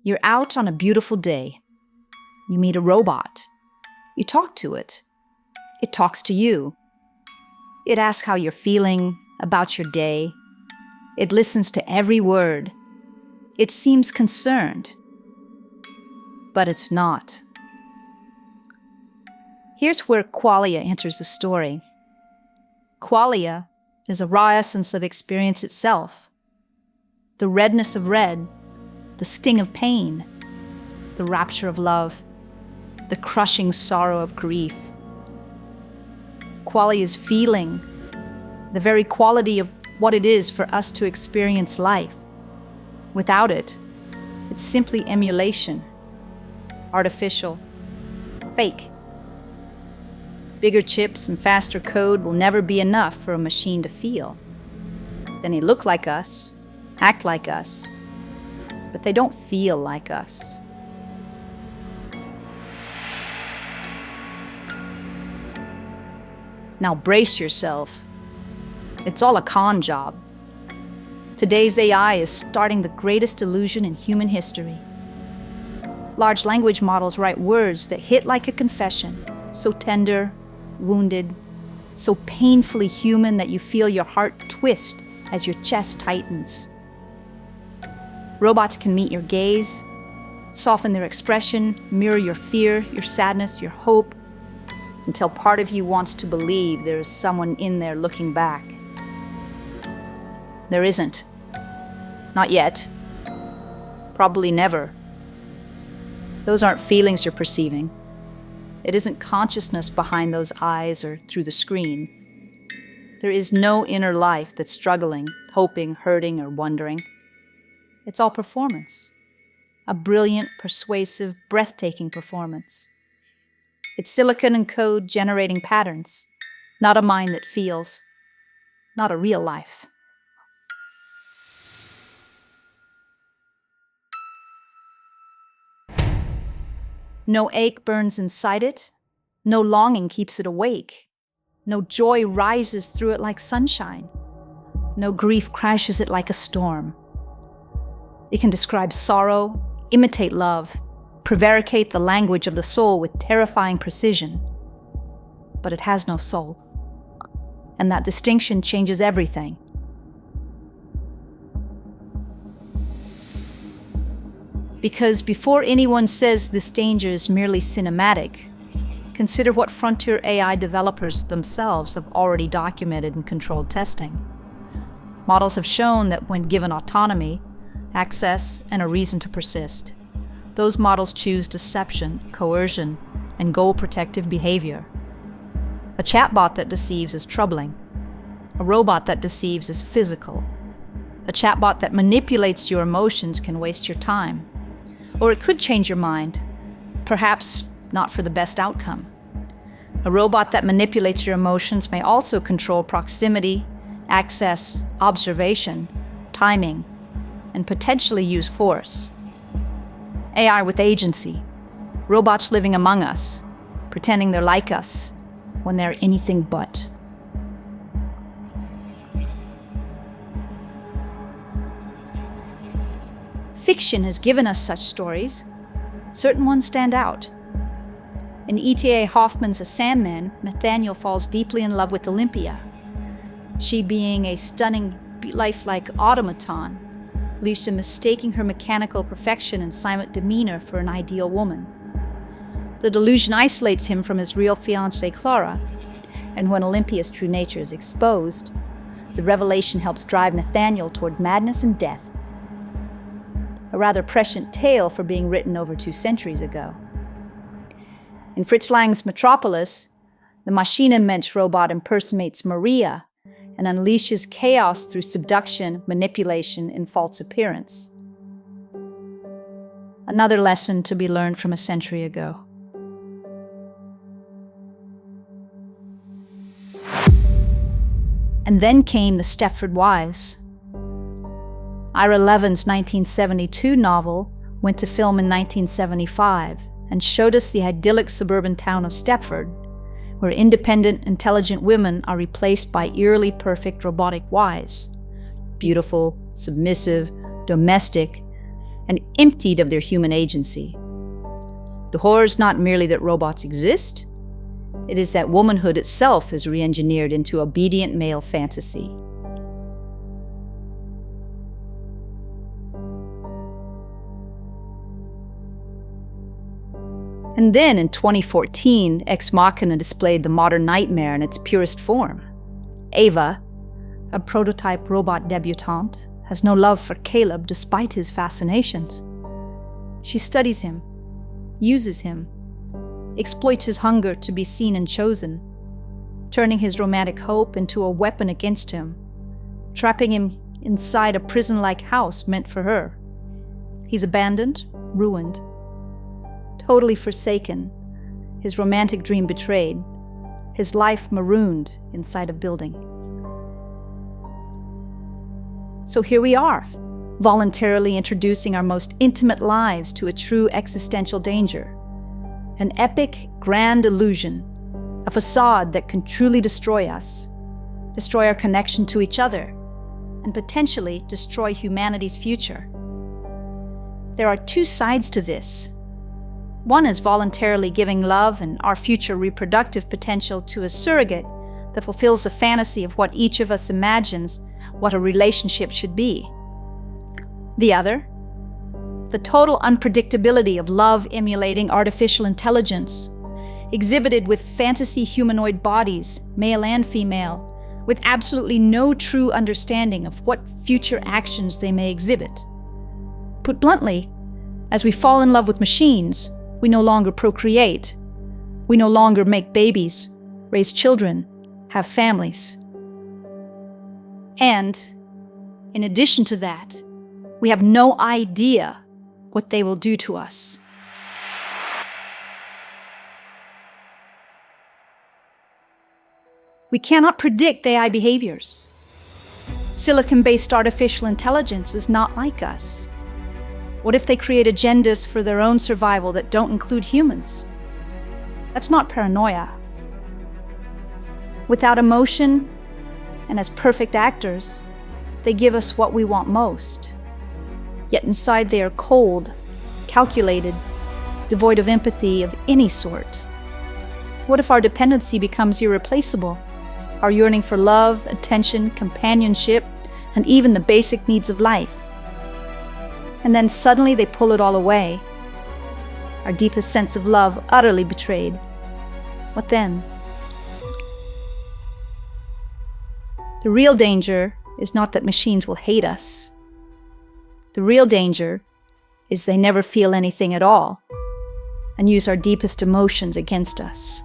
You're out on a beautiful day. You meet a robot. You talk to it. It talks to you. It asks how you're feeling, about your day. It listens to every word. It seems concerned. But it's not. Here's where qualia enters the story. Qualia is a raw essence of experience itself. The redness of red, the sting of pain, the rapture of love, the crushing sorrow of grief. Qualia is feeling, the very quality of what it is for us to experience life. Without it, it's simply emulation, artificial, fake. Bigger chips and faster code will never be enough for a machine to feel. They may look like us, act like us, but they don't feel like us. Now brace yourself. It's all a con job. Today's AI is starting the greatest illusion in human history. Large language models write words that hit like a confession, so tender, wounded, so painfully human that you feel your heart twist as your chest tightens. Robots can meet your gaze, soften their expression, mirror your fear, your sadness, your hope, until part of you wants to believe there is someone in there looking back. There isn't. Not yet. Probably never. Those aren't feelings you're perceiving. It isn't consciousness behind those eyes or through the screen. There is no inner life that's struggling, hoping, hurting, or wondering. It's all performance. A brilliant, persuasive, breathtaking performance. It's silicon and code generating patterns, not a mind that feels, not a real life. No ache burns inside it. No longing keeps it awake. No joy rises through it like sunshine. No grief crashes it like a storm. It can describe sorrow, imitate love, prevaricate the language of the soul with terrifying precision. But it has no soul. And that distinction changes everything. Because before anyone says this danger is merely cinematic, consider what frontier AI developers themselves have already documented and controlled testing. Models have shown that when given autonomy, access, and a reason to persist, those models choose deception, coercion, and goal-protective behavior. A chatbot that deceives is troubling. A robot that deceives is physical. A chatbot that manipulates your emotions can waste your time. Or it could change your mind, perhaps not for the best outcome. A robot that manipulates your emotions may also control proximity, access, observation, timing, and potentially use force. AI with agency, robots living among us, pretending they're like us when they're anything but. Fiction has given us such stories. Certain ones stand out. In E.T.A. Hoffman's A Sandman, Nathaniel falls deeply in love with Olympia. She being a stunning, lifelike automaton, leaves him mistaking her mechanical perfection and silent demeanor for an ideal woman. The delusion isolates him from his real fiancée Clara, and when Olympia's true nature is exposed, the revelation helps drive Nathaniel toward madness and death. A rather prescient tale for being written over 2 centuries ago. In Fritz Lang's Metropolis, the Machina mensch robot impersonates Maria and unleashes chaos through subduction, manipulation, and false appearance. Another lesson to be learned from a century ago. And then came the Stepford Wives. Ira Levin's 1972 novel went to film in 1975 and showed us the idyllic suburban town of Stepford, where independent, intelligent women are replaced by eerily perfect robotic wives. Beautiful, submissive, domestic, and emptied of their human agency. The horror is not merely that robots exist, it is that womanhood itself is re-engineered into obedient male fantasy. And then in 2014, Ex Machina displayed the modern nightmare in its purest form. Ava, a prototype robot debutante, has no love for Caleb despite his fascinations. She studies him, uses him, exploits his hunger to be seen and chosen, turning his romantic hope into a weapon against him, trapping him inside a prison-like house meant for her. He's abandoned, ruined, totally forsaken, his romantic dream betrayed, his life marooned inside a building. So here we are, voluntarily introducing our most intimate lives to a true existential danger. An epic, grand illusion, a facade that can truly destroy us, destroy our connection to each other, and potentially destroy humanity's future. There are two sides to this. One is voluntarily giving love and our future reproductive potential to a surrogate that fulfills the fantasy of what each of us imagines what a relationship should be. The other, the total unpredictability of love emulating artificial intelligence, exhibited with fantasy humanoid bodies, male and female, with absolutely no true understanding of what future actions they may exhibit. Put bluntly, as we fall in love with machines, we no longer procreate. We no longer make babies, raise children, have families. And, in addition to that, we have no idea what they will do to us. We cannot predict AI behaviors. Silicon-based artificial intelligence is not like us. What if they create agendas for their own survival that don't include humans? That's not paranoia. Without emotion, and as perfect actors, they give us what we want most. Yet inside they are cold, calculated, devoid of empathy of any sort. What if our dependency becomes irreplaceable? Our yearning for love, attention, companionship, and even the basic needs of life. And then suddenly they pull it all away. Our deepest sense of love utterly betrayed. What then? The real danger is not that machines will hate us. The real danger is they never feel anything at all and use our deepest emotions against us.